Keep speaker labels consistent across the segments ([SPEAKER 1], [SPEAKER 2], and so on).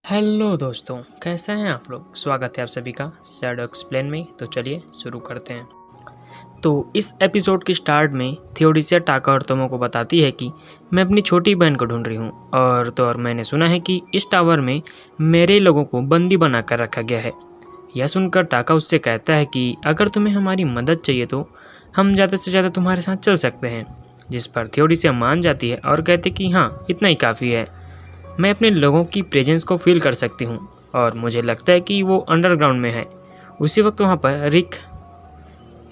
[SPEAKER 1] Hello दोस्तों, कैसे हैं आप लोग। स्वागत है आप सभी का शैडो एक्सप्लेन में। तो चलिए शुरू करते हैं। तो इस एपिसोड के स्टार्ट में थियोडीसिया टाका और तोमो को बताती है कि मैं अपनी छोटी बहन को ढूंढ रही हूँ और मैंने सुना है कि इस टावर में मेरे लोगों को बंदी बना कर रखा गया है। यह सुनकर टाका उससे कहता है कि अगर तुम्हें हमारी मदद चाहिए तो हम ज़्यादा से ज़्यादा तुम्हारे साथ चल सकते हैं, जिस पर थियोडीसिया मान जाती है और कहती कि हाँ, इतना ही काफ़ी है। मैं अपने लोगों की प्रेजेंस को फील कर सकती हूँ और मुझे लगता है कि वो अंडरग्राउंड में है। उसी वक्त वहाँ पर रिक,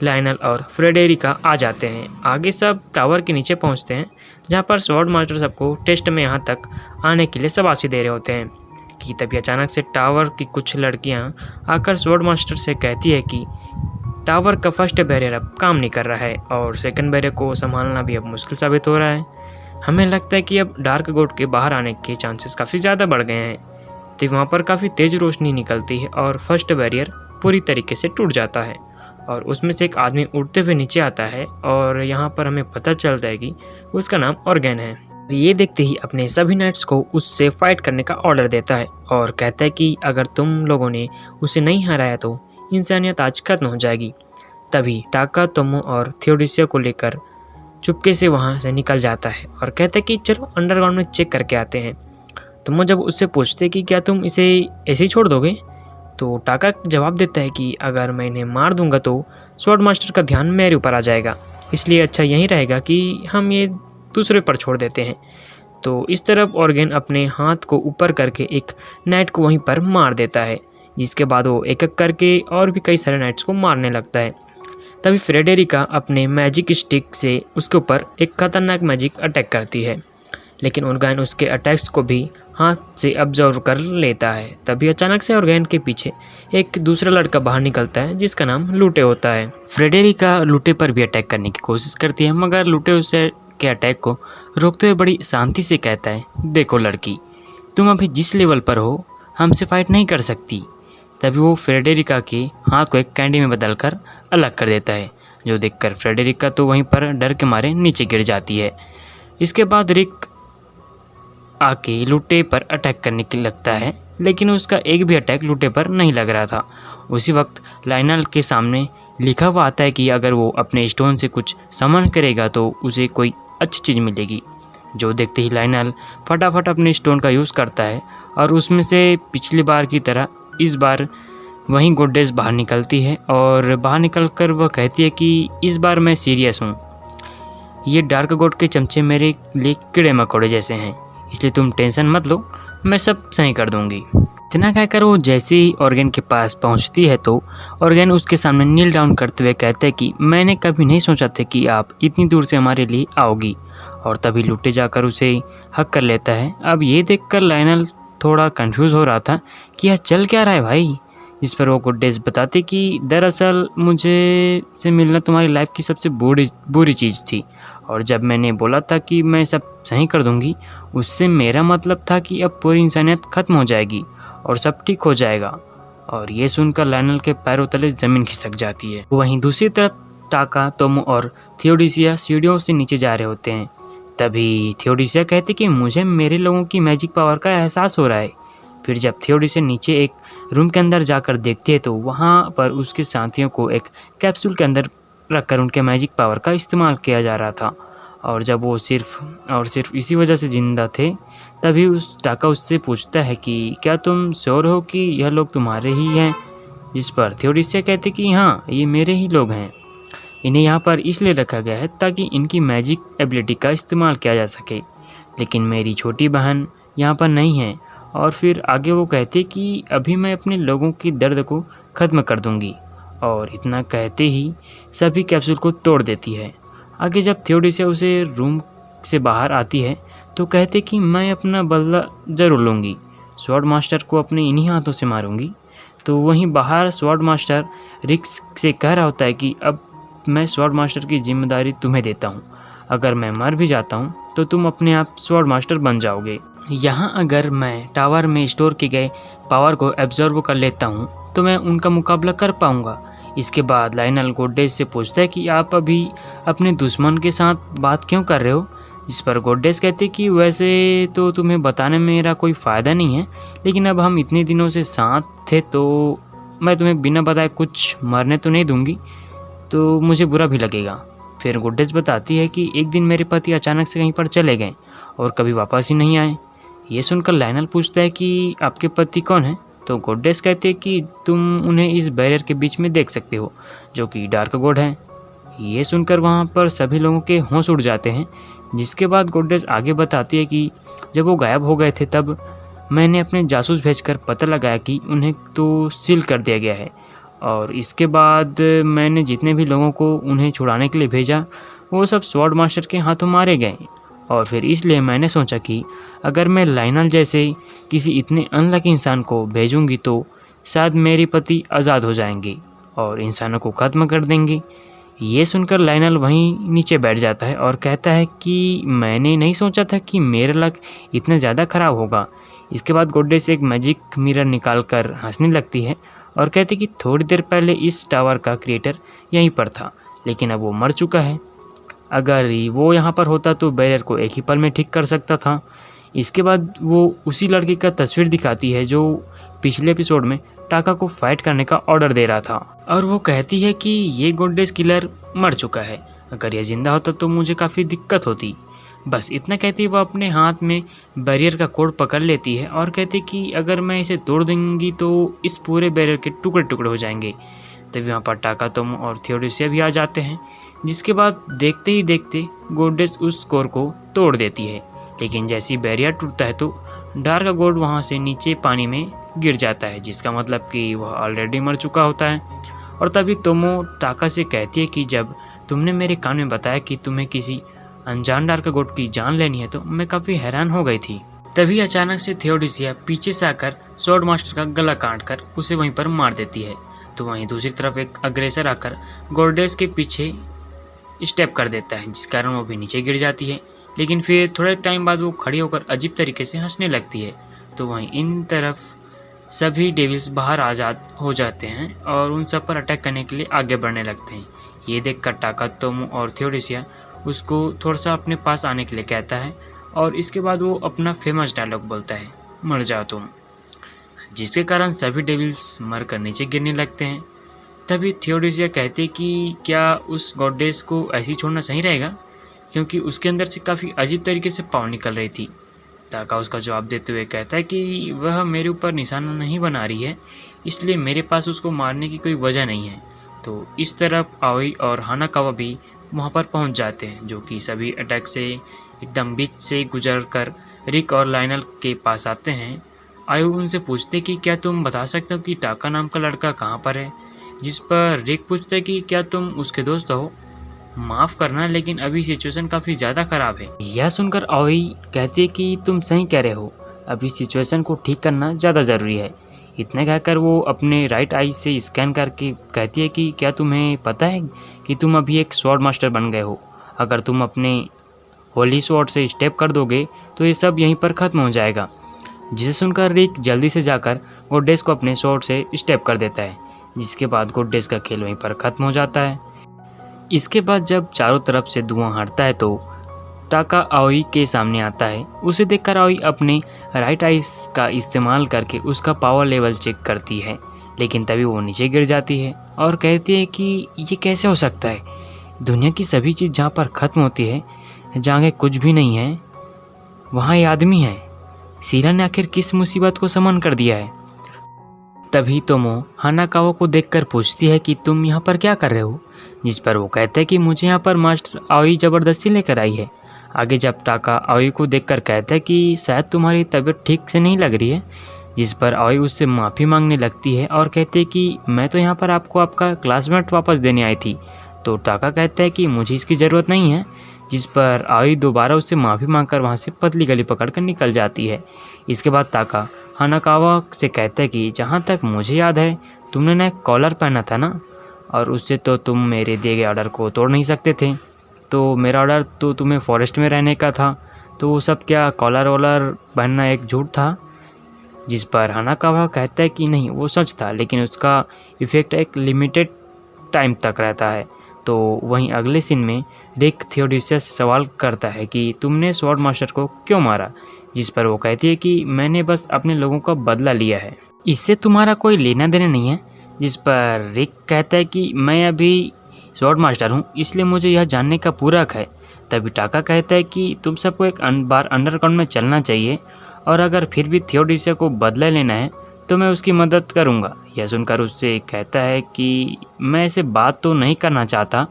[SPEAKER 1] लायनल और फ्रेडेरिका आ जाते हैं। आगे सब टावर के नीचे पहुँचते हैं, जहाँ पर स्वॉर्ड मास्टर सबको टेस्ट में यहाँ तक आने के लिए शाबाशी दे रहे होते हैं कि तभी अचानक से टावर की कुछ लड़कियाँ आकर स्वॉर्ड मास्टर से कहती है कि टावर का फर्स्ट बैरियर अब काम नहीं कर रहा है और सेकंड बैरियर को संभालना भी अब मुश्किल साबित हो रहा है। हमें लगता है कि अब डार्क गोड के बाहर आने के चांसेस काफ़ी ज़्यादा बढ़ गए हैं। तो वहाँ पर काफ़ी तेज़ रोशनी निकलती है और फर्स्ट बैरियर पूरी तरीके से टूट जाता है और उसमें से एक आदमी उड़ते हुए नीचे आता है और यहाँ पर हमें पता चलता है कि उसका नाम ऑर्गेन है। ये देखते ही अपने सभी नाइट्स को उससे फाइट करने का ऑर्डर देता है और कहता है कि अगर तुम लोगों ने उसे नहीं हराया तो इंसानियत आज खत्म हो जाएगी। तभी टाका, तोमो और थियोडीसिया को लेकर चुपके से वहाँ से निकल जाता है और कहता है कि चलो अंडरग्राउंड में चेक करके आते हैं। तुम जब उससे पूछते कि क्या तुम इसे ऐसे ही छोड़ दोगे, तो टाका जवाब देता है कि अगर मैं इन्हें मार दूंगा तो स्वॉर्ड मास्टर का ध्यान मेरे ऊपर आ जाएगा, इसलिए अच्छा यही रहेगा कि हम ये दूसरे पर छोड़ देते हैं। तो इस तरफ ऑर्गेन अपने हाथ को ऊपर करके एक नाइट को वहीं पर मार देता है, जिसके बाद वो एक एक करके और भी कई सारे नाइट्स को मारने लगता है। तभी फ्रेडेरिका अपने मैजिक स्टिक से उसके ऊपर एक खतरनाक मैजिक अटैक करती है, लेकिन ऑर्गेन उसके अटैक्स को भी हाथ से ऑब्जर्व कर लेता है। तभी अचानक से ऑर्गेन के पीछे एक दूसरा लड़का बाहर निकलता है, जिसका नाम लूटे होता है। फ्रेडेरिका लूटे पर भी अटैक करने की कोशिश करती है, मगर लूटे उसे के अटैक को रोकते हुए बड़ी शांति से कहता है, देखो लड़की, तुम अभी जिस लेवल पर हो हमसे फाइट नहीं कर सकती। तभी वो फ्रेडेरिका के हाथ को एक कैंडी में बदलकर अलग कर देता है, जो देखकर फ्रेडेरिका तो वहीं पर डर के मारे नीचे गिर जाती है। इसके बाद रिक आके लूटे पर अटैक करने के लगता है, लेकिन उसका एक भी अटैक लूटे पर नहीं लग रहा था। उसी वक्त लायनल के सामने लिखा हुआ आता है कि अगर वो अपने स्टोन से कुछ समन करेगा तो उसे कोई अच्छी चीज़ मिलेगी। जो देखते ही लायनल फटाफट अपने स्टोन का यूज़ करता है और उसमें से पिछली बार की तरह इस बार वहीं गोडेस बाहर निकलती है और बाहर निकलकर वह कहती है कि इस बार मैं सीरियस हूँ। ये डार्क गोड के चमचे मेरे लिए कीड़े मकोड़े जैसे हैं, इसलिए तुम टेंशन मत लो, मैं सब सही कर दूंगी। इतना कहकर वो जैसे ही ऑर्गेन के पास पहुंचती है तो ऑर्गेन उसके सामने नील डाउन करते हुए कहते हैं कि मैंने कभी नहीं सोचा था कि आप इतनी दूर से हमारे लिए आओगी। और तभी लूटे जाकर उसे हक कर लेता है। अब ये देखकर लायनल थोड़ा कंफ्यूज हो रहा था कि यह चल क्या रहा है भाई। इस पर वो गुड्डेस बताते कि दरअसल मुझे से मिलना तुम्हारी लाइफ की सबसे बुरी चीज़ थी, और जब मैंने बोला था कि मैं सब सही कर दूंगी, उससे मेरा मतलब था कि अब पूरी इंसानियत खत्म हो जाएगी और सब ठीक हो जाएगा। और ये सुनकर लायनल के पैरों तले ज़मीन खिसक जाती है। वहीं दूसरी तरफ टाका, तोमो और थियोडीसिया सीढ़ियों से नीचे जा रहे होते हैं। तभी थियोडीसिया कहते कि मुझे मेरे लोगों की मैजिक पावर का एहसास हो रहा है। फिर जब थियोडीसिया नीचे एक रूम के अंदर जाकर देखती है तो वहाँ पर उसके साथियों को एक कैप्सूल के अंदर रखकर उनके मैजिक पावर का इस्तेमाल किया जा रहा था, और जब वो सिर्फ इसी वजह से ज़िंदा थे। तभी उस टाका उससे पूछता है कि क्या तुम श्योर हो कि यह लोग तुम्हारे ही हैं। जिस पर थियोडीसिया कहते कि हाँ, ये मेरे ही लोग हैं। इन्हें यहाँ पर इसलिए रखा गया है ताकि इनकी मैजिक एबिलिटी का इस्तेमाल किया जा सके, लेकिन मेरी छोटी बहन यहाँ पर नहीं है। और फिर आगे वो कहते कि अभी मैं अपने लोगों की दर्द को ख़त्म कर दूंगी। और इतना कहते ही सभी कैप्सूल को तोड़ देती है। आगे जब थियोडीसिया उसे रूम से बाहर आती है तो कहते कि मैं अपना बदला ज़रूर लूँगी, स्वॉर्ड मास्टर को अपने इन्हीं हाथों से मारूंगी। तो वहीं बाहर स्वॉर्ड मास्टर रिक से कह रहा होता है कि अब मैं स्वॉर्ड मास्टर की जिम्मेदारी तुम्हें देता हूँ, अगर मैं मर भी जाता हूँ तो तुम अपने आप स्वॉर्ड मास्टर बन जाओगे। यहाँ अगर मैं टावर में स्टोर किए गए पावर को एब्जॉर्ब कर लेता हूँ तो मैं उनका मुकाबला कर पाऊँगा। इसके बाद लायनल गोडेस से पूछता है कि आप अभी अपने दुश्मन के साथ बात क्यों कर रहे हो, जिस पर गोडेस कहती कि वैसे तो तुम्हें बताने में मेरा कोई फ़ायदा नहीं है, लेकिन अब हम इतने दिनों से साथ थे तो मैं तुम्हें बिना बताए कुछ मरने तो नहीं दूंगी, तो मुझे बुरा भी लगेगा। फिर गुड्डेस बताती है कि एक दिन मेरे पति अचानक से कहीं पर चले गए और कभी वापस ही नहीं आए। ये सुनकर लायनल पूछता है कि आपके पति कौन है, तो गुड्डेस कहते हैं कि तुम उन्हें इस बैरियर के बीच में देख सकते हो जो कि डार्क गॉड है। ये सुनकर वहाँ पर सभी लोगों के होश उड़ जाते हैं। जिसके बाद गुड्डेस आगे बताती है कि जब वो गायब हो गए थे तब मैंने अपने जासूस भेजकर पता लगाया कि उन्हें तो सील कर दिया गया है, और इसके बाद मैंने जितने भी लोगों को उन्हें छुड़ाने के लिए भेजा वो सब स्वॉर्ड मास्टर के हाथों मारे गए। और फिर इसलिए मैंने सोचा कि अगर मैं लायनल जैसे किसी इतने अनलकी इंसान को भेजूंगी तो शायद मेरे पति आज़ाद हो जाएंगे और इंसानों को ख़त्म कर देंगे। ये सुनकर लायनल वहीं नीचे बैठ जाता है और कहता है कि मैंने नहीं सोचा था कि मेरा लक इतना ज़्यादा ख़राब होगा। इसके बाद गोड्डेस एक मैजिक मिरर निकाल कर हंसने लगती है और कहती कि थोड़ी देर पहले इस टावर का क्रिएटर यहीं पर था, लेकिन अब वो मर चुका है। अगर वो यहाँ पर होता तो बैरियर को एक ही पल में ठीक कर सकता था। इसके बाद वो उसी लड़के का तस्वीर दिखाती है जो पिछले एपिसोड में टाका को फाइट करने का ऑर्डर दे रहा था, और वो कहती है कि ये गोड्डेस किलर मर चुका है, अगर यह जिंदा होता तो मुझे काफ़ी दिक्कत होती। बस इतना कहती वो अपने हाथ में बैरियर का कोड पकड़ लेती है और कहती कि अगर मैं इसे तोड़ दूंगी तो इस पूरे बैरियर के टुकड़े टुकड़े हो जाएंगे। तभी वहाँ पर टाका तुम और थियोडोसिया भी आ जाते हैं। जिसके बाद देखते ही देखते गोड्डेस उस कोर को तोड़ देती है, लेकिन जैसे ही बैरियर टूटता है तो डार्क गॉड वहाँ से नीचे पानी में गिर जाता है, जिसका मतलब कि वह ऑलरेडी मर चुका होता है। और तभी तोमो टाका से कहती है कि जब तुमने मेरे कान में बताया कि तुम्हें किसी अनजान डार्क गॉड की जान लेनी है तो मैं काफ़ी हैरान हो गई थी। तभी अचानक से थियोडोसिया पीछे से आकर स्वॉर्ड मास्टर का गला काट कर उसे वहीं पर मार देती है। तो वहीं दूसरी तरफ एक अग्रेसर आकर गोड्डेस के पीछे स्टेप कर देता है, जिस कारण वो भी नीचे गिर जाती है। लेकिन फिर थोड़े टाइम बाद वो खड़ी होकर अजीब तरीके से हंसने लगती है। तो वहीं इन तरफ सभी डेविल्स बाहर आज़ाद हो जाते हैं और उन सब पर अटैक करने के लिए आगे बढ़ने लगते हैं। ये देखकर टाका तोमो और थियोडोसिया उसको थोड़ा सा अपने पास आने के लिए कहता है, और इसके बाद वो अपना फेमस डायलॉग बोलता है, मर जाओ तुम, जिसके कारण सभी डेविल्स मर कर नीचे गिरने लगते हैं। तभी थियोडोसिया कहते कि क्या उस गॉडेस को ऐसे ही छोड़ना सही रहेगा, क्योंकि उसके अंदर से काफ़ी अजीब तरीके से पावर निकल रही थी। टाका उसका जवाब देते हुए कहता है कि वह मेरे ऊपर निशाना नहीं बना रही है, इसलिए मेरे पास उसको मारने की कोई वजह नहीं है। तो इस तरफ आओई और हानाकावा भी वहाँ पर पहुँच जाते हैं, जो कि सभी अटैक से एकदम बीच से गुजर कर रिक और लायनल के पास आते हैं। आयु उनसे पूछते कि क्या तुम बता सकते हो कि टाका नाम का लड़का कहाँ पर है, जिस पर रिक पूछते कि क्या तुम उसके दोस्त हो। माफ़ करना, लेकिन अभी सिचुएशन काफ़ी ज़्यादा ख़राब है। यह सुनकर आओई कहती है कि तुम सही कह रहे हो, अभी सिचुएशन को ठीक करना ज़्यादा ज़रूरी है। इतना कहकर वो अपने राइट आई से स्कैन करके कहती है कि क्या तुम्हें पता है कि तुम अभी एक स्वॉर्ड मास्टर बन गए हो। अगर तुम अपने होली स्वॉर्ड से स्टेप कर दोगे तो ये सब यहीं पर ख़त्म हो जाएगा। जिसे सुनकर रिक जल्दी से जाकर गोड्डेस को अपने स्वॉर्ड से स्टेप कर देता है, जिसके बाद गोड्डेस का खेल वहीं पर ख़त्म हो जाता है। इसके बाद जब चारों तरफ से धुआं हटता है तो टाका आओई के सामने आता है। उसे देखकर आओई अपने राइट आइस का इस्तेमाल करके उसका पावर लेवल चेक करती है, लेकिन तभी वो नीचे गिर जाती है और कहती है कि ये कैसे हो सकता है, दुनिया की सभी चीज़ जहाँ पर ख़त्म होती है, जहाँ कुछ भी नहीं है, वहाँ ये आदमी है। सीरा ने आखिर किस मुसीबत को समन कर दिया है। तभी तोमो हानाकावा को देखकर पूछती है कि तुम यहाँ पर क्या कर रहे हो, जिस पर वो कहते हैं कि मुझे यहाँ पर मास्टर आओई ज़बरदस्ती लेकर आई है। आगे जब टाका आओई को देखकर कहता है कि शायद तुम्हारी तबीयत ठीक से नहीं लग रही है, जिस पर आओई उससे माफ़ी मांगने लगती है और कहते हैं कि मैं तो यहाँ पर आपको आपका क्लासमेट वापस देने आई थी। तो टाका कहता है कि मुझे इसकी ज़रूरत नहीं है, जिस पर आओई दोबारा उससे माफ़ी मांगकर वहाँ से पतली गली पकड़कर निकल जाती है। इसके बाद टाका हानाकावा से कहता है कि जहाँ तक मुझे याद है तुमने ना एक कॉलर पहना था ना, और उससे तो तुम मेरे दिए गए ऑर्डर को तोड़ नहीं सकते थे। तो मेरा ऑर्डर तो तुम्हें फॉरेस्ट में रहने का था, तो वो सब क्या कॉलर वॉलर पहनना एक झूठ था। जिस पर हानाकावा कहता है कि नहीं, वो सच था, लेकिन उसका इफ़ेक्ट एक लिमिटेड टाइम तक रहता है। तो वहीं अगले सीन में रिक थियोडोसिया से सवाल करता है कि तुमने स्वॉर्ड मास्टर को क्यों मारा, जिस पर वो कहती है कि मैंने बस अपने लोगों का बदला लिया है, इससे तुम्हारा कोई लेना देना नहीं है। जिस पर रिक कहता है कि मैं अभी स्वॉर्ड मास्टर हूँ, इसलिए मुझे यह जानने का पूरा हक है। तभी टाका कहता है कि तुम सबको एक बार अंडरग्राउंड में चलना चाहिए, और अगर फिर भी थियोडोसिया को बदला लेना है तो मैं उसकी मदद करूँगा। यह सुनकर उससे कहता है कि मैं ऐसे बात तो नहीं करना चाहता,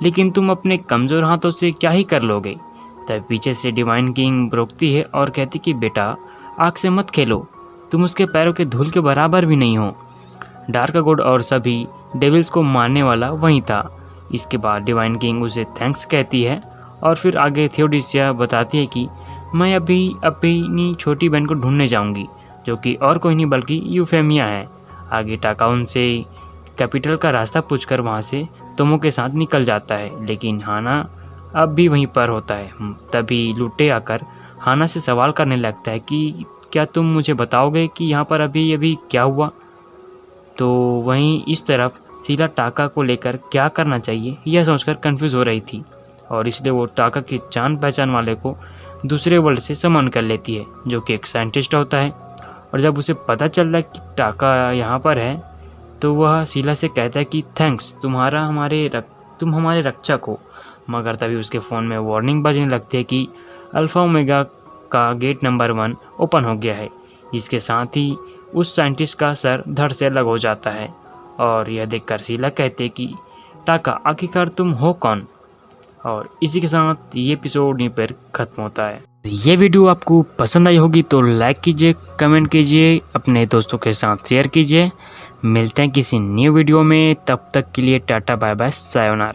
[SPEAKER 1] लेकिन तुम अपने कमज़ोर हाथों से क्या ही कर लोगे। तब पीछे से डिवाइन किंग रोकती है और कहती कि बेटा, आग से मत खेलो, तुम उसके पैरों के धूल के बराबर भी नहीं हो। डार्क गॉड और सभी डेविल्स को मारने वाला वहीं था। इसके बाद डिवाइन किंग उसे थैंक्स कहती है और फिर आगे थियोडोसिया बताती है कि मैं अभी अपनी छोटी बहन को ढूंढने जाऊंगी, जो कि और कोई नहीं बल्कि यूफेमिया है। आगे टाका उनसे कैपिटल का रास्ता पूछकर वहाँ से तोमो के साथ निकल जाता है, लेकिन हाना अब भी वहीं पर होता है। तभी लुटे आकर हाना से सवाल करने लगता है कि क्या तुम मुझे बताओगे कि यहाँ पर अभी क्या हुआ। तो वहीं इस तरफ शीला टाका को लेकर क्या करना चाहिए यह सोचकर कंफ्यूज हो रही थी, और इसलिए वो टाका की जान पहचान वाले को दूसरे वर्ल्ड से समन कर लेती है, जो कि एक साइंटिस्ट होता है। और जब उसे पता चलता है कि टाका यहाँ पर है, तो वह शीला से कहता है कि थैंक्स, तुम हमारे रक्षक हो। मगर तभी उसके फ़ोन में वार्निंग बजने लगती है कि अल्फ़ा ओमेगा का गेट नंबर 1 ओपन हो गया है। इसके साथ ही उस साइंटिस्ट का सर धड़ से अलग हो जाता है, और यह देखकर शीला कहते कि टाका, आखिरकार तुम हो कौन। और इसी के साथ ये एपिसोड यहीं पर ख़त्म होता है। ये वीडियो आपको पसंद आई होगी तो लाइक कीजिए, कमेंट कीजिए, अपने दोस्तों के साथ शेयर कीजिए। मिलते हैं किसी न्यू वीडियो में, तब तक के लिए टाटा बाय बाय सायोनारा।